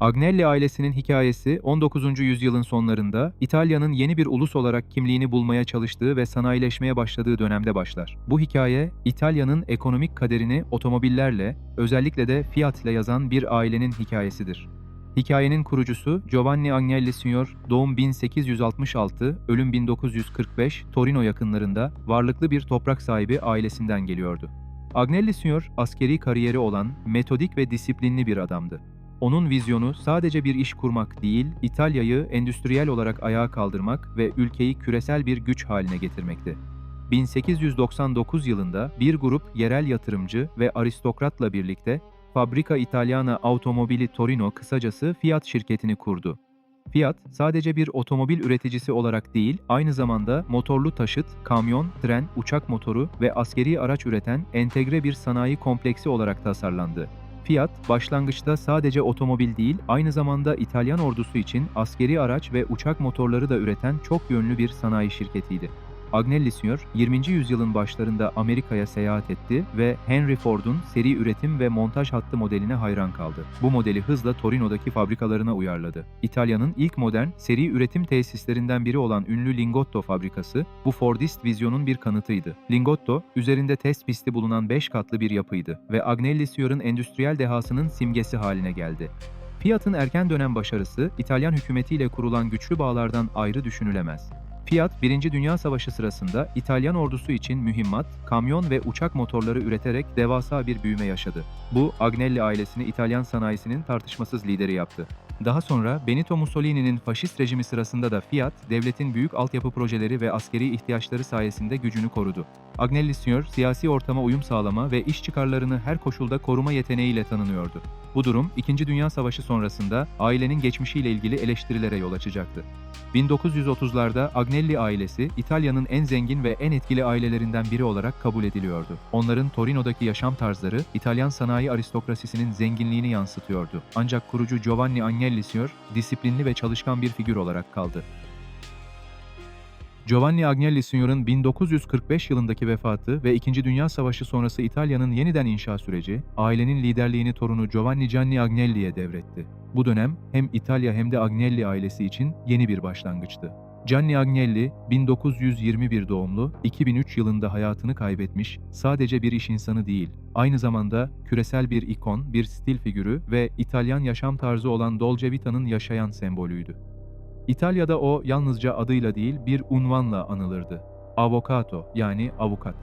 Agnelli ailesinin hikayesi 19. yüzyılın sonlarında İtalya'nın yeni bir ulus olarak kimliğini bulmaya çalıştığı ve sanayileşmeye başladığı dönemde başlar. Bu hikaye İtalya'nın ekonomik kaderini otomobillerle, özellikle de Fiat ile yazan bir ailenin hikayesidir. Hikayenin kurucusu Giovanni Agnelli Sr. doğum 1866, ölüm 1945, Torino yakınlarında varlıklı bir toprak sahibi ailesinden geliyordu. Agnelli Sr. askeri kariyeri olan metodik ve disiplinli bir adamdı. Onun vizyonu sadece bir iş kurmak değil, İtalya'yı endüstriyel olarak ayağa kaldırmak ve ülkeyi küresel bir güç haline getirmekti. 1899 yılında bir grup yerel yatırımcı ve aristokratla birlikte Fabrica Italiana Automobili Torino, kısacası Fiat şirketini kurdu. Fiat, sadece bir otomobil üreticisi olarak değil, aynı zamanda motorlu taşıt, kamyon, tren, uçak motoru ve askeri araç üreten entegre bir sanayi kompleksi olarak tasarlandı. Fiat, başlangıçta sadece otomobil değil, aynı zamanda İtalyan ordusu için askeri araç ve uçak motorları da üreten çok yönlü bir sanayi şirketiydi. Agnelli Sr. 20. yüzyılın başlarında Amerika'ya seyahat etti ve Henry Ford'un seri üretim ve montaj hattı modeline hayran kaldı. Bu modeli hızla Torino'daki fabrikalarına uyarladı. İtalya'nın ilk modern, seri üretim tesislerinden biri olan ünlü Lingotto fabrikası, bu Fordist vizyonun bir kanıtıydı. Lingotto, üzerinde test pisti bulunan 5 katlı bir yapıydı ve Agnelli Sr.'ın endüstriyel dehasının simgesi haline geldi. Fiat'ın erken dönem başarısı, İtalyan hükümetiyle kurulan güçlü bağlardan ayrı düşünülemez. Fiat, 1. Dünya Savaşı sırasında İtalyan ordusu için mühimmat, kamyon ve uçak motorları üreterek devasa bir büyüme yaşadı. Bu, Agnelli ailesini İtalyan sanayisinin tartışmasız lideri yaptı. Daha sonra Benito Mussolini'nin faşist rejimi sırasında da Fiat, devletin büyük altyapı projeleri ve askeri ihtiyaçları sayesinde gücünü korudu. Agnelli Sr. siyasi ortama uyum sağlama ve iş çıkarlarını her koşulda koruma yeteneğiyle tanınıyordu. Bu durum, 2. Dünya Savaşı sonrasında ailenin geçmişiyle ilgili eleştirilere yol açacaktı. 1930'larda Agnelli ailesi, İtalya'nın en zengin ve en etkili ailelerinden biri olarak kabul ediliyordu. Onların Torino'daki yaşam tarzları, İtalyan sanayi aristokrasisinin zenginliğini yansıtıyordu. Ancak kurucu Giovanni Agnelli Sr. disiplinli ve çalışkan bir figür olarak kaldı. Giovanni Agnelli Sr.'ın 1945 yılındaki vefatı ve 2. Dünya Savaşı sonrası İtalya'nın yeniden inşa süreci, ailenin liderliğini torunu Gianni Agnelli'ye devretti. Bu dönem hem İtalya hem de Agnelli ailesi için yeni bir başlangıçtı. Gianni Agnelli, 1921 doğumlu, 2003 yılında hayatını kaybetmiş, sadece bir iş insanı değil, aynı zamanda küresel bir ikon, bir stil figürü ve İtalyan yaşam tarzı olan Dolce Vita'nın yaşayan sembolüydü. İtalya'da o yalnızca adıyla değil bir unvanla anılırdı. Avvocato, yani avukat.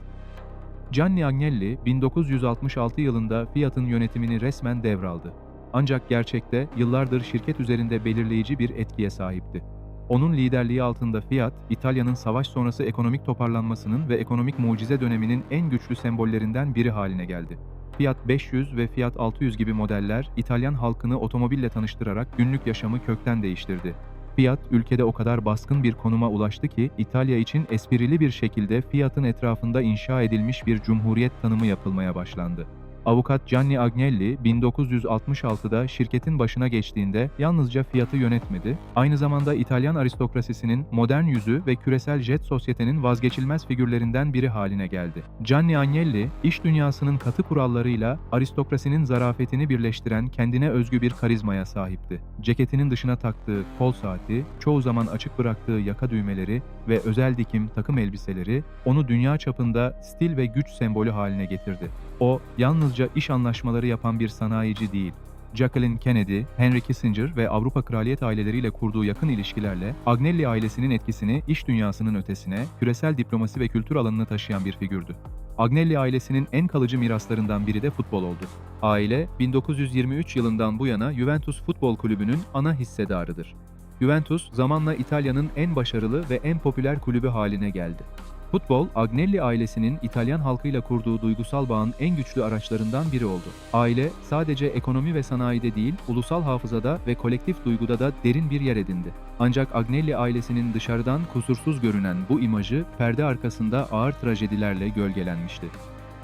Gianni Agnelli 1966 yılında Fiat'ın yönetimini resmen devraldı. Ancak gerçekte yıllardır şirket üzerinde belirleyici bir etkiye sahipti. Onun liderliği altında Fiat, İtalya'nın savaş sonrası ekonomik toparlanmasının ve ekonomik mucize döneminin en güçlü sembollerinden biri haline geldi. Fiat 500 ve Fiat 600 gibi modeller İtalyan halkını otomobille tanıştırarak günlük yaşamı kökten değiştirdi. Fiat, ülkede o kadar baskın bir konuma ulaştı ki İtalya için esprili bir şekilde Fiat'ın etrafında inşa edilmiş bir cumhuriyet tanımı yapılmaya başlandı. Avukat Gianni Agnelli 1966'da şirketin başına geçtiğinde yalnızca Fiat'ı yönetmedi, aynı zamanda İtalyan aristokrasisinin modern yüzü ve küresel jet sosyetenin vazgeçilmez figürlerinden biri haline geldi. Gianni Agnelli, iş dünyasının katı kurallarıyla aristokrasinin zarafetini birleştiren kendine özgü bir karizmaya sahipti. Ceketinin dışına taktığı kol saati, çoğu zaman açık bıraktığı yaka düğmeleri ve özel dikim takım elbiseleri onu dünya çapında stil ve güç sembolü haline getirdi. O, yalnızca iş anlaşmaları yapan bir sanayici değil. Jacqueline Kennedy, Henry Kissinger ve Avrupa kraliyet aileleriyle kurduğu yakın ilişkilerle Agnelli ailesinin etkisini iş dünyasının ötesine, küresel diplomasi ve kültür alanına taşıyan bir figürdü. Agnelli ailesinin en kalıcı miraslarından biri de futbol oldu. Aile, 1923 yılından bu yana Juventus Futbol Kulübü'nün ana hissedarıdır. Juventus, zamanla İtalya'nın en başarılı ve en popüler kulübü haline geldi. Futbol, Agnelli ailesinin İtalyan halkıyla kurduğu duygusal bağın en güçlü araçlarından biri oldu. Aile, sadece ekonomi ve sanayide değil, ulusal hafızada ve kolektif duyguda da derin bir yer edindi. Ancak Agnelli ailesinin dışarıdan kusursuz görünen bu imajı, perde arkasında ağır trajedilerle gölgelenmişti.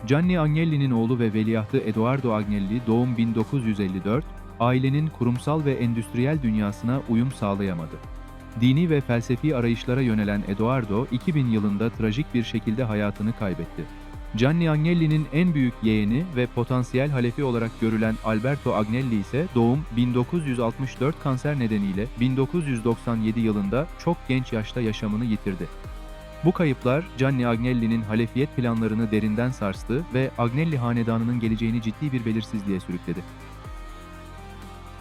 Gianni Agnelli'nin oğlu ve veliahtı Edoardo Agnelli, doğum 1954, ailenin kurumsal ve endüstriyel dünyasına uyum sağlayamadı. Dini ve felsefi arayışlara yönelen Edoardo, 2000 yılında trajik bir şekilde hayatını kaybetti. Gianni Agnelli'nin en büyük yeğeni ve potansiyel halefi olarak görülen Alberto Agnelli ise doğum 1964 kanser nedeniyle 1997 yılında çok genç yaşta yaşamını yitirdi. Bu kayıplar Gianni Agnelli'nin halefiyet planlarını derinden sarstı ve Agnelli hanedanının geleceğini ciddi bir belirsizliğe sürükledi.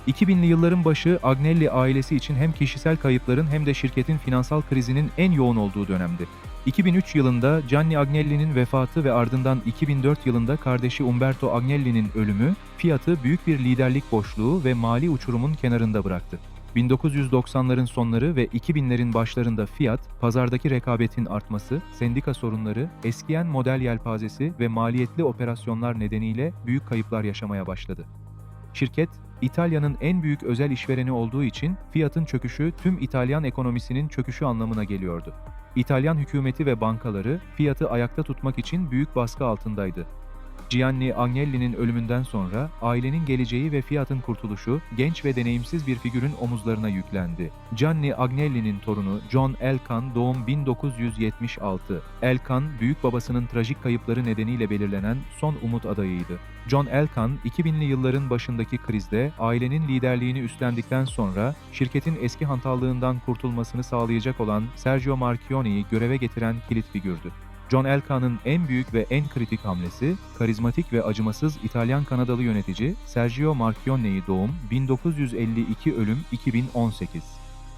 2000'li yılların başı Agnelli ailesi için hem kişisel kayıpların hem de şirketin finansal krizinin en yoğun olduğu dönemdi. 2003 yılında Gianni Agnelli'nin vefatı ve ardından 2004 yılında kardeşi Umberto Agnelli'nin ölümü, Fiat'ı büyük bir liderlik boşluğu ve mali uçurumun kenarında bıraktı. 1990'ların sonları ve 2000'lerin başlarında Fiat, pazardaki rekabetin artması, sendika sorunları, eskiyen model yelpazesi ve maliyetli operasyonlar nedeniyle büyük kayıplar yaşamaya başladı. Şirket, İtalya'nın en büyük özel işvereni olduğu için Fiat'ın çöküşü tüm İtalyan ekonomisinin çöküşü anlamına geliyordu. İtalyan hükümeti ve bankaları Fiat'ı ayakta tutmak için büyük baskı altındaydı. Gianni Agnelli'nin ölümünden sonra ailenin geleceği ve Fiat'ın kurtuluşu genç ve deneyimsiz bir figürün omuzlarına yüklendi. Gianni Agnelli'nin torunu John Elkann doğum 1976. Elkann, büyük babasının trajik kayıpları nedeniyle belirlenen son umut adayıydı. John Elkann, 2000'li yılların başındaki krizde ailenin liderliğini üstlendikten sonra şirketin eski hantallığından kurtulmasını sağlayacak olan Sergio Marchionne'yi göreve getiren kilit figürdü. John Elkann'ın en büyük ve en kritik hamlesi, karizmatik ve acımasız İtalyan-Kanadalı yönetici Sergio Marchionne'yi doğum 1952 ölüm 2018.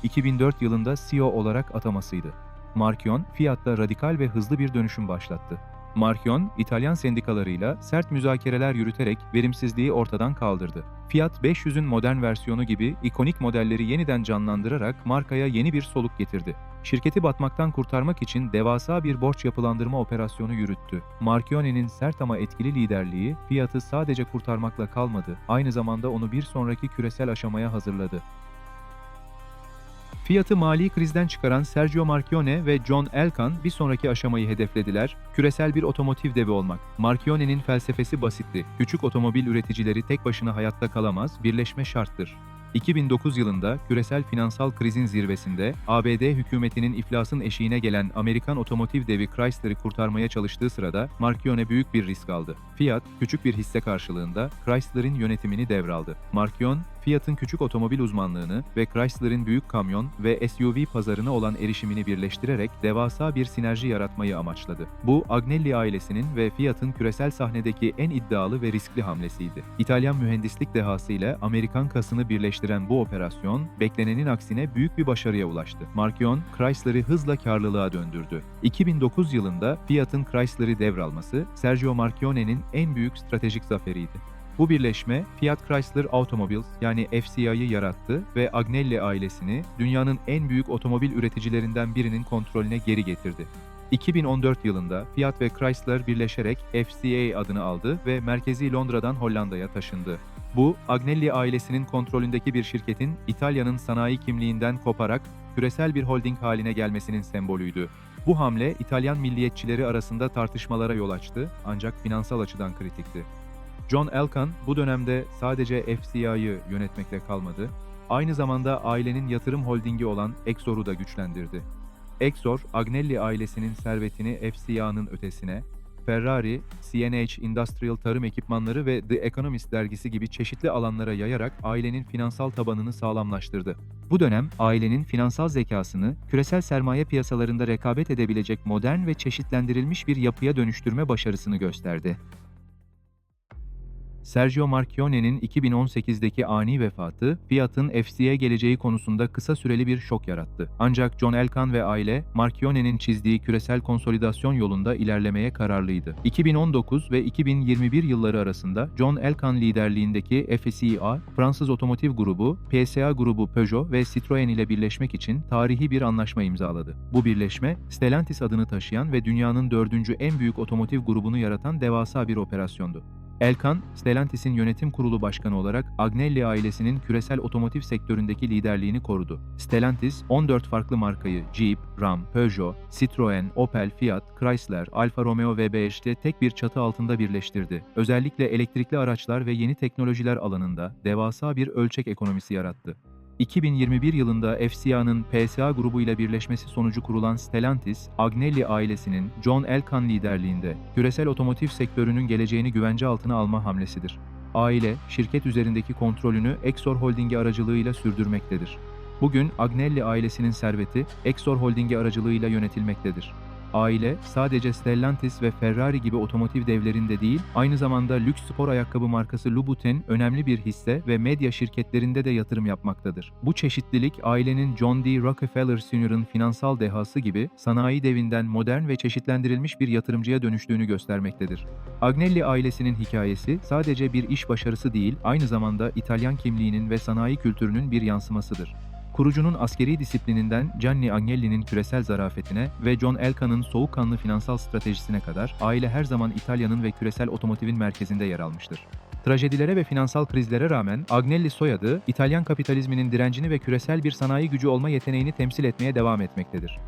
2004 yılında CEO olarak atamasıydı. Marchionne, Fiat'ta radikal ve hızlı bir dönüşüm başlattı. Marchionne, İtalyan sendikalarıyla sert müzakereler yürüterek verimsizliği ortadan kaldırdı. Fiat 500'ün modern versiyonu gibi ikonik modelleri yeniden canlandırarak markaya yeni bir soluk getirdi. Şirketi batmaktan kurtarmak için devasa bir borç yapılandırma operasyonu yürüttü. Marchionne'nin sert ama etkili liderliği Fiat'ı sadece kurtarmakla kalmadı, aynı zamanda onu bir sonraki küresel aşamaya hazırladı. Fiat'ı mali krizden çıkaran Sergio Marchionne ve John Elkann bir sonraki aşamayı hedeflediler, küresel bir otomotiv devi olmak. Marchionne'nin felsefesi basitti. Küçük otomobil üreticileri tek başına hayatta kalamaz, birleşme şarttır. 2009 yılında küresel finansal krizin zirvesinde ABD hükümetinin iflasın eşiğine gelen Amerikan otomotiv devi Chrysler'ı kurtarmaya çalıştığı sırada Marchionne büyük bir risk aldı. Fiat, küçük bir hisse karşılığında Chrysler'in yönetimini devraldı. Marchionne, Fiat'ın küçük otomobil uzmanlığını ve Chrysler'in büyük kamyon ve SUV pazarına olan erişimini birleştirerek devasa bir sinerji yaratmayı amaçladı. Bu, Agnelli ailesinin ve Fiat'ın küresel sahnedeki en iddialı ve riskli hamlesiydi. İtalyan mühendislik dehası ile Amerikan kasını birleştiren bu operasyon, beklenenin aksine büyük bir başarıya ulaştı. Marchionne, Chrysler'ı hızla karlılığa döndürdü. 2009 yılında Fiat'ın Chrysler'ı devralması, Sergio Marchionne'nin en büyük stratejik zaferiydi. Bu birleşme, Fiat Chrysler Automobiles yani FCA'yı yarattı ve Agnelli ailesini dünyanın en büyük otomobil üreticilerinden birinin kontrolüne geri getirdi. 2014 yılında Fiat ve Chrysler birleşerek FCA adını aldı ve merkezi Londra'dan Hollanda'ya taşındı. Bu, Agnelli ailesinin kontrolündeki bir şirketin İtalya'nın sanayi kimliğinden koparak küresel bir holding haline gelmesinin sembolüydü. Bu hamle İtalyan milliyetçileri arasında tartışmalara yol açtı ancak finansal açıdan kritikti. John Elkann bu dönemde sadece FCA'yı yönetmekle kalmadı, aynı zamanda ailenin yatırım holdingi olan Exor'u da güçlendirdi. Exor, Agnelli ailesinin servetini FCA'nın ötesine, Ferrari, CNH Industrial Tarım Ekipmanları ve The Economist dergisi gibi çeşitli alanlara yayarak ailenin finansal tabanını sağlamlaştırdı. Bu dönem, ailenin finansal zekasını küresel sermaye piyasalarında rekabet edebilecek modern ve çeşitlendirilmiş bir yapıya dönüştürme başarısını gösterdi. Sergio Marchionne'nin 2018'deki ani vefatı, Fiat'ın FCA geleceği konusunda kısa süreli bir şok yarattı. Ancak John Elkann ve aile, Marchionne'nin çizdiği küresel konsolidasyon yolunda ilerlemeye kararlıydı. 2019 ve 2021 yılları arasında John Elkann liderliğindeki FCA, Fransız otomotiv grubu, PSA grubu Peugeot ve Citroën ile birleşmek için tarihi bir anlaşma imzaladı. Bu birleşme, Stellantis adını taşıyan ve dünyanın dördüncü en büyük otomotiv grubunu yaratan devasa bir operasyondu. Elkann, Stellantis'in yönetim kurulu başkanı olarak Agnelli ailesinin küresel otomotiv sektöründeki liderliğini korudu. Stellantis, 14 farklı markayı Jeep, Ram, Peugeot, Citroën, Opel, Fiat, Chrysler, Alfa Romeo ve BMW'de tek bir çatı altında birleştirdi. Özellikle elektrikli araçlar ve yeni teknolojiler alanında devasa bir ölçek ekonomisi yarattı. 2021 yılında FCA'nın PSA grubuyla birleşmesi sonucu kurulan Stellantis, Agnelli ailesinin John Elkann liderliğinde küresel otomotiv sektörünün geleceğini güvence altına alma hamlesidir. Aile, şirket üzerindeki kontrolünü Exor Holding'i aracılığıyla sürdürmektedir. Bugün Agnelli ailesinin serveti Exor Holding'i aracılığıyla yönetilmektedir. Aile, sadece Stellantis ve Ferrari gibi otomotiv devlerinde değil, aynı zamanda lüks spor ayakkabı markası Louboutin önemli bir hisse ve medya şirketlerinde de yatırım yapmaktadır. Bu çeşitlilik, ailenin John D. Rockefeller Sr.'ın finansal dehası gibi sanayi devinden modern ve çeşitlendirilmiş bir yatırımcıya dönüştüğünü göstermektedir. Agnelli ailesinin hikayesi sadece bir iş başarısı değil, aynı zamanda İtalyan kimliğinin ve sanayi kültürünün bir yansımasıdır. Kurucunun askeri disiplininden Gianni Agnelli'nin küresel zarafetine ve John Elkann'ın soğukkanlı finansal stratejisine kadar aile her zaman İtalya'nın ve küresel otomotivin merkezinde yer almıştır. Trajedilere ve finansal krizlere rağmen Agnelli soyadı, İtalyan kapitalizminin direncini ve küresel bir sanayi gücü olma yeteneğini temsil etmeye devam etmektedir.